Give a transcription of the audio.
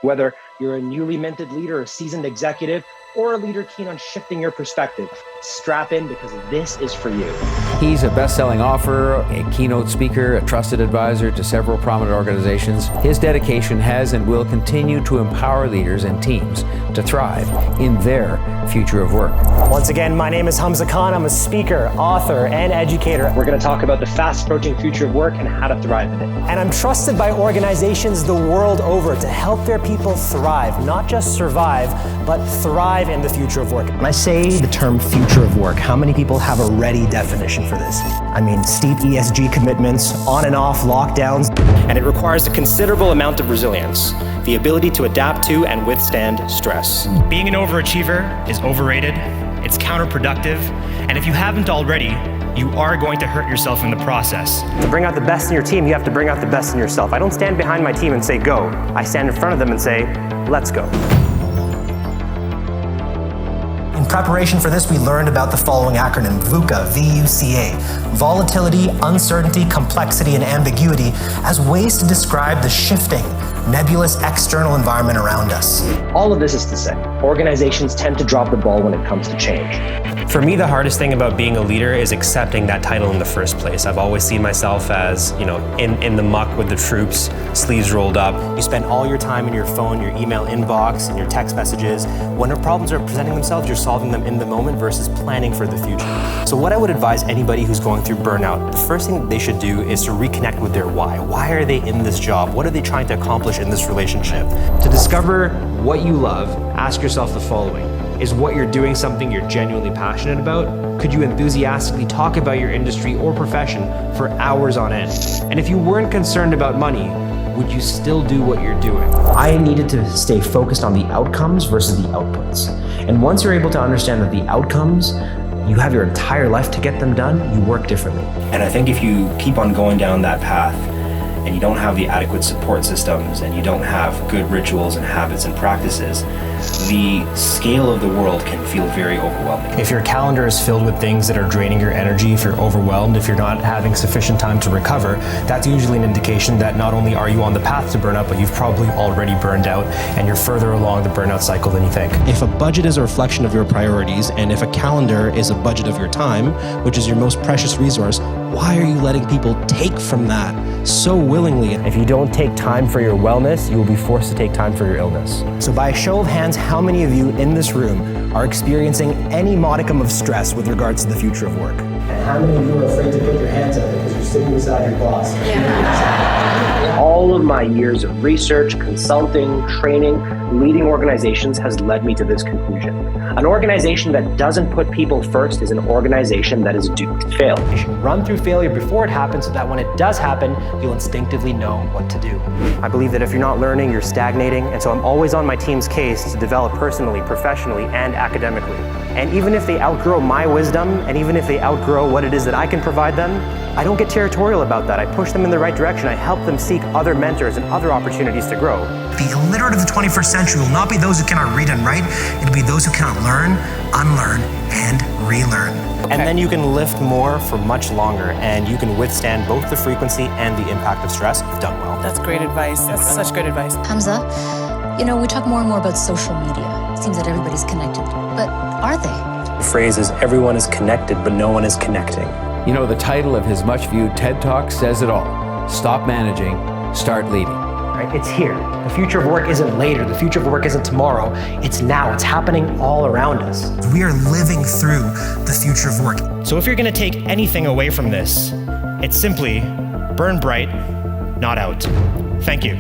Whether you're a newly minted leader, a seasoned executive, or a leader keen on shifting your perspective, strap in because this is for you. He's a best-selling author, a keynote speaker, a trusted advisor to several prominent organizations. His dedication has and will continue to empower leaders and teams to thrive in their future of work. Once again, my name is Hamza. I'm a speaker, author, and educator. We're going to talk about the fast-approaching future of work and how to thrive in it. And I'm trusted by organizations the world over to help their people thrive, not just survive, but thrive in the future of work. When I say the term future of work, how many people have a ready definition for this? I mean, steep ESG commitments, on and off lockdowns. And it requires a considerable amount of resilience, the ability to adapt to and withstand stress. Being an overachiever is overrated, it's counterproductive, and if you haven't already, you are going to hurt yourself in the process. To bring out the best in your team, you have to bring out the best in yourself. I don't stand behind my team and say, go. I stand in front of them and say, let's go. In preparation for this, we learned about the following acronym, VUCA, V-U-C-A, volatility, uncertainty, complexity, and ambiguity as ways to describe the shifting, nebulous external environment around us. All of this is to say, organizations tend to drop the ball when it comes to change. For me, the hardest thing about being a leader is accepting that title in the first place. I've always seen myself as, in the muck with the troops, sleeves rolled up. You spend all your time in your phone, your email inbox, and your text messages. When problems are presenting themselves, you're solving them in the moment versus planning for the future. So what I would advise anybody who's going through burnout, the first thing they should do is to reconnect with their why. Why are they in this job? What are they trying to accomplish in this relationship? To discover what you love, ask yourself the following. Is what you're doing something you're genuinely passionate about? Could you enthusiastically talk about your industry or profession for hours on end? And if you weren't concerned about money, would you still do what you're doing? I needed to stay focused on the outcomes versus the outputs. And once you're able to understand that the outcomes, you have your entire life to get them done, you work differently. And I think if you keep on going down that path and you don't have the adequate support systems and you don't have good rituals and habits and practices, the scale of the world can feel very overwhelming. If your calendar is filled with things that are draining your energy, if you're overwhelmed, if you're not having sufficient time to recover, that's usually an indication that not only are you on the path to burnout, but you've probably already burned out and you're further along the burnout cycle than you think. If a budget is a reflection of your priorities, and if a calendar is a budget of your time, which is your most precious resource, why are you letting people take from that so willingly? If you don't take time for your wellness, you will be forced to take time for your illness. So by a show of hands, how many of you in this room are experiencing any modicum of stress with regards to the future of work? And how many of you are afraid to put your hands up because you're sitting beside your boss? All of my years of research, consulting, training, leading organizations has led me to this conclusion. An organization that doesn't put people first is an organization that is doomed to fail. You should run through failure before it happens so that when it does happen, you'll instinctively know what to do. I believe that if you're not learning, you're stagnating, and so I'm always on my team's case to develop personally, professionally, and academically. And even if they outgrow my wisdom, and even if they outgrow what it is that I can provide them, I don't get territorial about that. I push them in the right direction. I help them seek other mentors and other opportunities to grow. The illiterate of the 21st century will not be those who cannot read and write. It'll be those who cannot learn, unlearn, and relearn. And then you can lift more for much longer, and you can withstand both the frequency and the impact of stress if done well. That's great advice. That's such great advice. Hamza, we talk more and more about social media. It seems that everybody's connected, but are they? The phrase is, everyone is connected, but no one is connecting. The title of his much-viewed TED Talk says it all. Stop managing, start leading. Right? It's here. The future of work isn't later. The future of work isn't tomorrow. It's now. It's happening all around us. We are living through the future of work. So if you're going to take anything away from this, it's simply burn bright, not out. Thank you.